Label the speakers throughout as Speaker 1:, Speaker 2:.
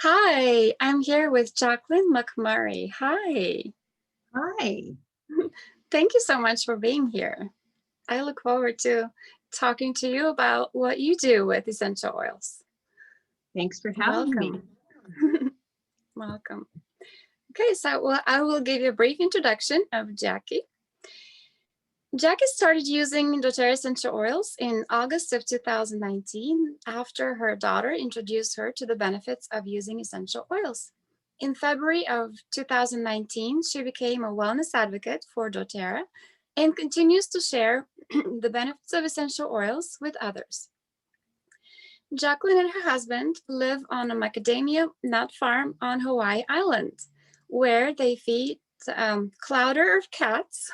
Speaker 1: Hi, I'm here with Jacqueline McMurray. Hi.
Speaker 2: Hi,
Speaker 1: Thank you so much for being here. I look forward to talking to you about what you do with essential oils.
Speaker 2: thanks for having me.
Speaker 1: Welcome. Welcome. Okay, I will give you a brief introduction of Jackie. Jackie started using doTERRA essential oils in August of 2019 after her daughter introduced her to the benefits of using essential oils. In February of 2019, she became a wellness advocate for doTERRA and continues to share the benefits of essential oils with others. Jacqueline and her husband live on a macadamia nut farm on Hawaii Island, where they feed clouder of cats.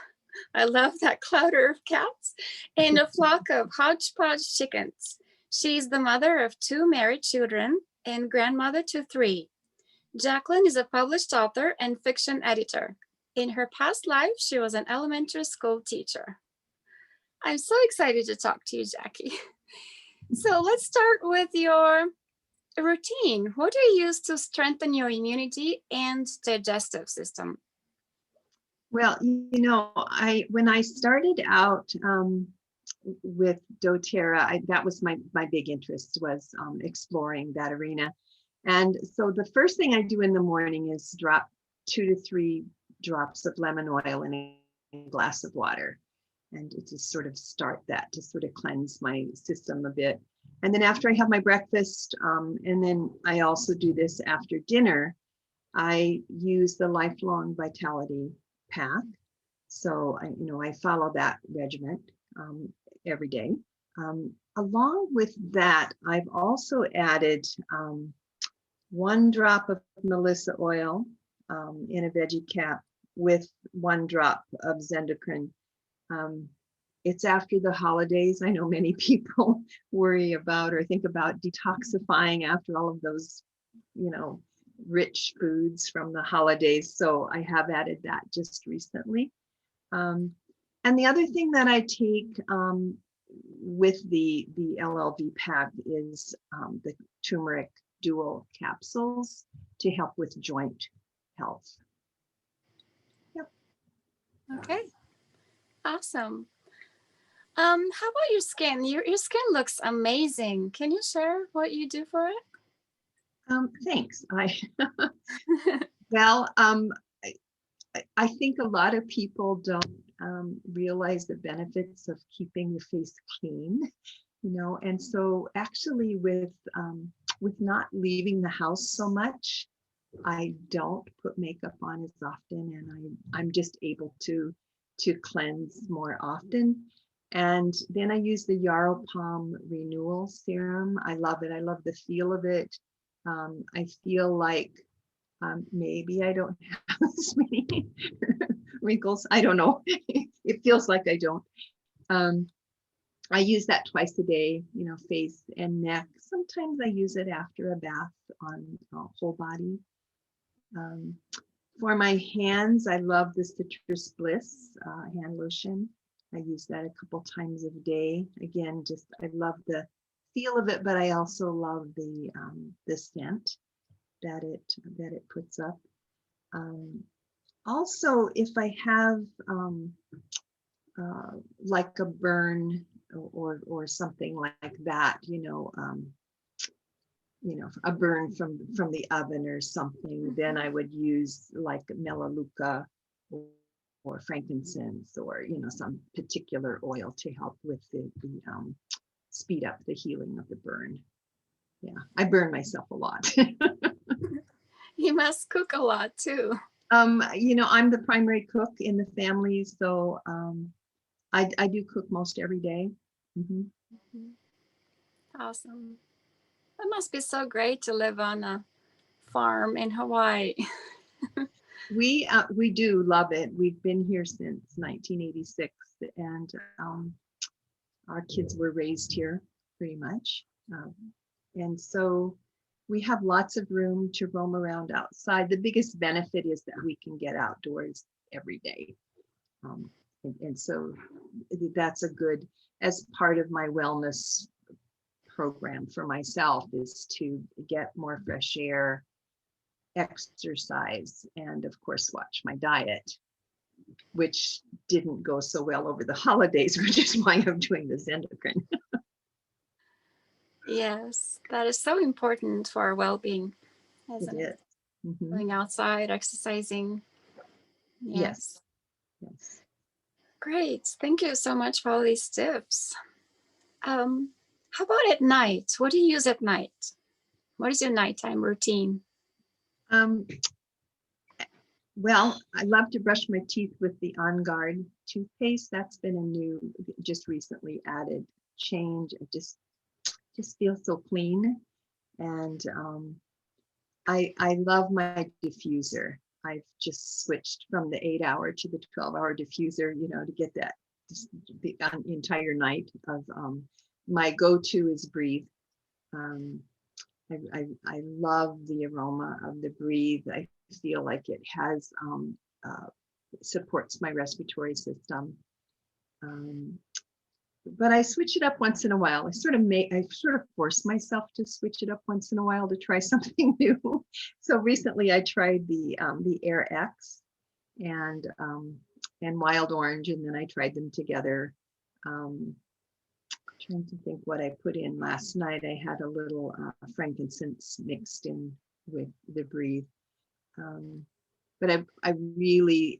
Speaker 1: I love that clouder of cats, and a flock of hodgepodge chickens. She's the mother of 2 married children and grandmother to 3. Jacqueline is a published author and fiction editor. In her past life, she was an elementary school teacher. I'm so excited to talk to you, Jackie. So let's start with your routine. What do you use to strengthen your immunity and digestive system?
Speaker 2: Well, when I started out with doTERRA, that was my big interest was exploring that arena. And so the first thing I do in the morning is drop 2 to 3 drops of lemon oil in a glass of water, and to just sort of start that to sort of cleanse my system a bit. And then after I have my breakfast, and then I also do this after dinner, I use the Lifelong Vitality path. So I follow that regimen every day. Along with that, I've also added 1 drop of Melissa oil in a veggie cap with 1 drop of Zendocrine. It's after the holidays. I know many people worry about or think about detoxifying after all of those, rich foods from the holidays. So I have added that just recently. And the other thing that I take with the LLV pack is the turmeric dual capsules to help with joint health. Yep.
Speaker 1: Okay, awesome. How about your skin? Your skin looks amazing. Can you share what you do for it?
Speaker 2: Thanks. Well, I think a lot of people don't realize the benefits of keeping your face clean, and so actually with not leaving the house so much, I don't put makeup on as often, and I'm just able to cleanse more often. And then I use the Yarrow Palm Renewal Serum. I love it. I love the feel of it. I feel like maybe I don't have as many wrinkles. I don't know. It feels like I don't. I use that twice a day, face and neck. Sometimes I use it after a bath on whole body. For my hands, I love the Citrus Bliss hand lotion. I use that a couple times a day. Again, just I love the feel of it, but I also love the scent that it puts up. Also, if I have like a burn or something like that, a burn from the oven or something, then I would use like Melaleuca or frankincense or some particular oil to help with the speed up the healing of the burn. Yeah, I burn myself a lot.
Speaker 1: You must cook a lot too.
Speaker 2: I'm the primary cook in the family, so I do cook most every day. Mm-hmm.
Speaker 1: Awesome. It must be so great to live on a farm in Hawaii.
Speaker 2: We do love it. We've been here since 1986, and our kids were raised here pretty much, and so we have lots of room to roam around outside. The biggest benefit is that we can get outdoors every day, and so that's a good, as part of my wellness program for myself, is to get more fresh air exercise, and of course watch my diet, which didn't go so well over the holidays, which is why I'm doing this endocrine.
Speaker 1: Yes, that is so important for our well-being,
Speaker 2: It
Speaker 1: isn't it?
Speaker 2: is. Mhm.
Speaker 1: Going outside, exercising.
Speaker 2: Yes,
Speaker 1: Yes.
Speaker 2: yes.
Speaker 1: Great. Thank you so much for all these tips. How about at night? What do you use at night? What is your nighttime routine?
Speaker 2: Um, well, I love to brush my teeth with the On Guard toothpaste. That's been a new, just recently added change. It just feels so clean. And I love my diffuser. I've just switched from the 8-hour to the 12-hour diffuser, to get that the entire night of my go-to is Breathe. Um, I love the aroma of the Breathe. I feel like it has uh, supports my respiratory system. Um, but I switch it up once in a while. I sort of force myself to switch it up once in a while to try something new. So recently I tried the Air X and Wild Orange, and then I tried them together. Trying to think what I put in last night. I had a little frankincense mixed in with the Breathe. But I really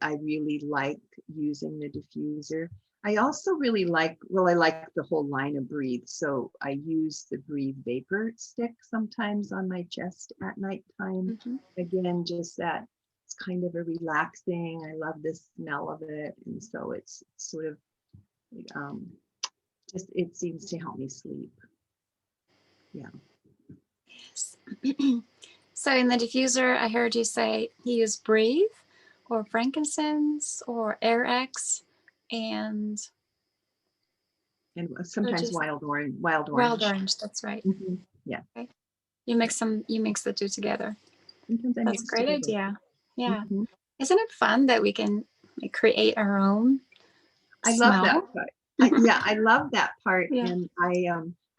Speaker 2: like using the diffuser. I also really like, well, I like the whole line of Breathe. So I use the Breathe Vapor Stick sometimes on my chest at nighttime.
Speaker 1: Mhm.
Speaker 2: Again, just that it's kind of a relaxing. I love the smell of it. And so it's sort of um, just, it seems to help me sleep. Yeah.
Speaker 1: Yes. So in the diffuser, I heard you say you use Breathe or frankincense or Air X and
Speaker 2: And
Speaker 1: or
Speaker 2: sometimes
Speaker 1: just
Speaker 2: wild orange,
Speaker 1: wild orange. That's right.
Speaker 2: Yeah.
Speaker 1: Okay. You mix the two together.
Speaker 2: Sometimes I
Speaker 1: That's a
Speaker 2: mix
Speaker 1: great
Speaker 2: together.
Speaker 1: idea. Yeah.
Speaker 2: Mhm.
Speaker 1: Isn't it fun that we can create our own
Speaker 2: I love that
Speaker 1: smell?
Speaker 2: part. Yeah, I love that part.
Speaker 1: Yeah.
Speaker 2: And I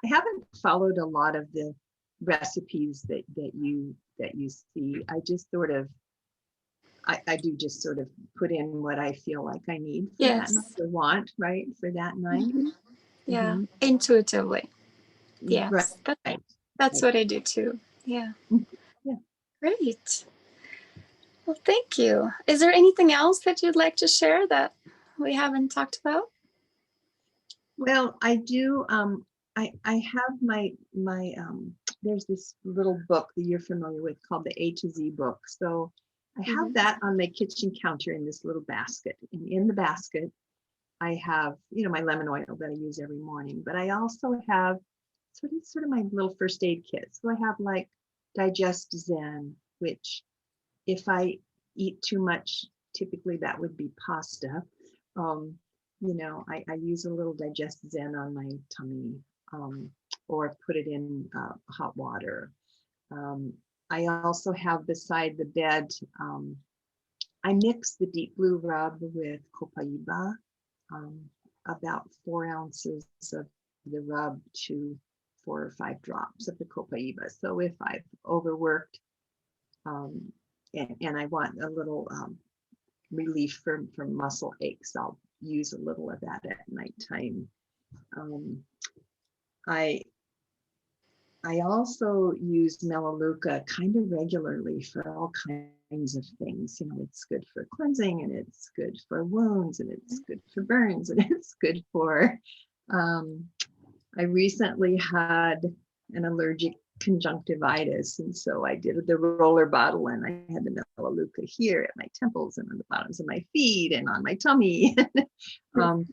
Speaker 2: haven't followed a lot of the recipes that you see. I just sort of I do just sort of put in what I feel like I need for that night
Speaker 1: Yes.
Speaker 2: or want, right, for that night.
Speaker 1: Mhm. Yeah.
Speaker 2: Hmm.
Speaker 1: Intuitively.
Speaker 2: Right.
Speaker 1: Yes. That's
Speaker 2: Right.
Speaker 1: what I do too. Yeah.
Speaker 2: Mhm. Yeah.
Speaker 1: Great. Well, thank you. Is there anything else that you'd like to share that we haven't talked about?
Speaker 2: Well, I do. I have my there's this little book that you're familiar with called the A to Z book. So I have
Speaker 1: Mhm.
Speaker 2: that on my kitchen counter in this little basket. And in the basket, I have, my lemon oil that I use every morning. But I also have sort of my little first aid kit. So I have like Digest Zen, which if I eat too much, typically that would be pasta. Um, I use a little Digest Zen on my tummy, um, or put it in hot water. Um, I also have beside the bed, I mix the Deep Blue Rub with Copaiba, um, about 4 ounces of the rub to 4 or 5 drops of the Copaiba. So if I've overworked, um, and I want a little relief from muscle aches, I'll use a little of that at nighttime. Um, I I also use Melaleuca kind of regularly for all kinds of things. It's good for cleansing, and it's good for wounds, and it's good for burns, and it's good for. Um, I recently had an allergic conjunctivitis, and so I did the roller bottle, and I had the Melaleuca here at my temples and on the bottoms of my feet and on my tummy. um,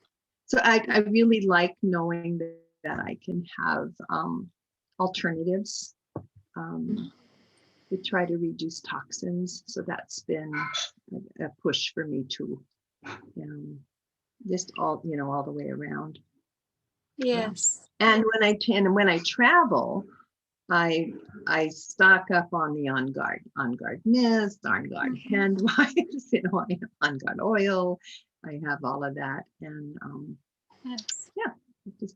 Speaker 2: so I really like knowing that I can have alternatives um, to try to reduce toxins. So that's been a push for me too. Just all the way around.
Speaker 1: Yes.
Speaker 2: And when I travel, I stock up on the On Guard mist, On Guard
Speaker 1: Mhm.
Speaker 2: hand wipes, I have On Guard oil. I have all of that, and
Speaker 1: Yes.
Speaker 2: yeah, just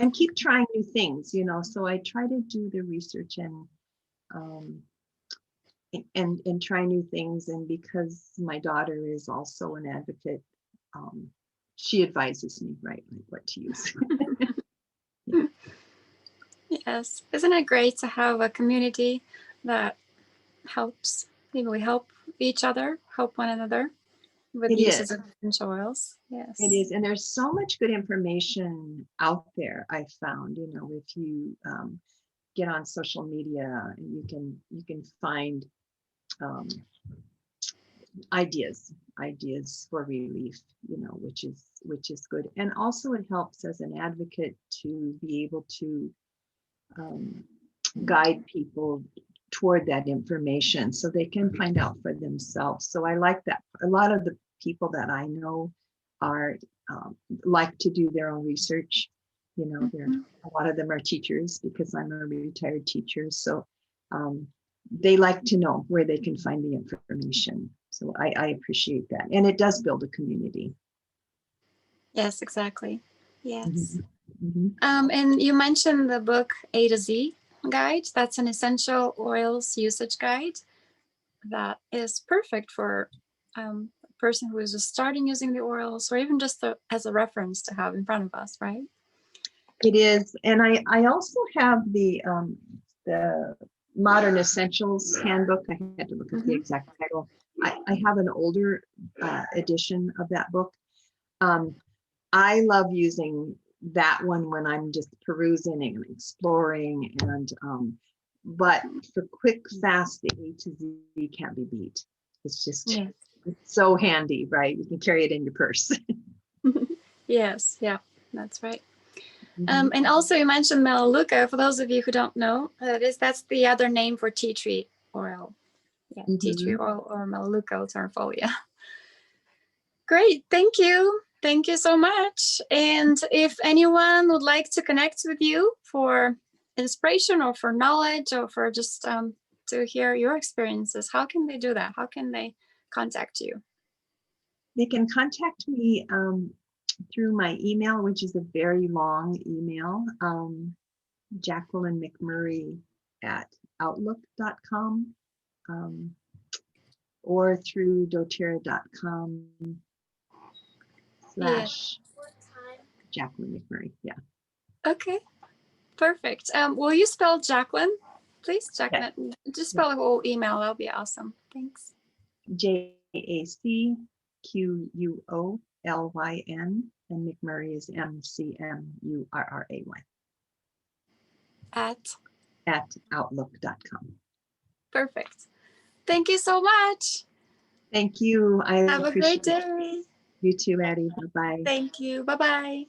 Speaker 2: and keep trying new things. So I try to do the research and um, and try new things. And because my daughter is also an advocate, she advises me, right, like what to use.
Speaker 1: Yes. Isn't it great to have a community that helps? Maybe we help each other, help one another with
Speaker 2: It
Speaker 1: uses
Speaker 2: is.
Speaker 1: of essential oils.
Speaker 2: It
Speaker 1: Yes.
Speaker 2: is, and there's so much good information out there. I found, if you get on social media, you can find um, ideas for relief, which is good. And also it helps as an advocate to be able to guide people toward that information so they can find out for themselves. So I like that. A lot of the people that I know are like to do their own research. A lot of them are teachers because I'm a retired teacher. So they like to know where they can find the information. So I appreciate that. And it does build a community.
Speaker 1: Yes, exactly. Yes.
Speaker 2: Mhm.
Speaker 1: And you mentioned the book A to Z guide. That's an essential oils usage guide that is perfect for a person who is just starting using the oils, or even just as a reference to have in front of us, right?
Speaker 2: It is, and I also have the Modern Essentials Handbook. I had to look at the exact title. I have an older edition of that book. I love using that one when I'm just perusing and exploring, and but for quick, fast, the A to Z can't be beat. It's just it's so handy, right? You can carry it in your purse.
Speaker 1: Yes, yeah, that's right. And also you mentioned Melaleuca. For those of you who don't know, that's the other name for tea tree oil. Yeah, tea tree oil or Melaleuca alternifolia. Great, thank you. Thank you so much. And if anyone would like to connect with you for inspiration or for knowledge or for just to hear your experiences, how can they do that? How can they contact you?
Speaker 2: They can contact me through my email, which is a very long email, Jacqueline McMurray at outlook.com, or through doTERRA.com / Jacqueline McMurray. Yeah.
Speaker 1: Okay, perfect. Will you spell Jacqueline, please? Jacqueline, just spell the whole email. That'll be awesome. Thanks.
Speaker 2: JACQUOLYN, and McMurray is MCMURRAY. At outlook.com.
Speaker 1: Perfect. Thank you so much.
Speaker 2: Thank you.
Speaker 1: Have a great day.
Speaker 2: You too, Addie. Bye-bye.
Speaker 1: Thank you. Bye-bye.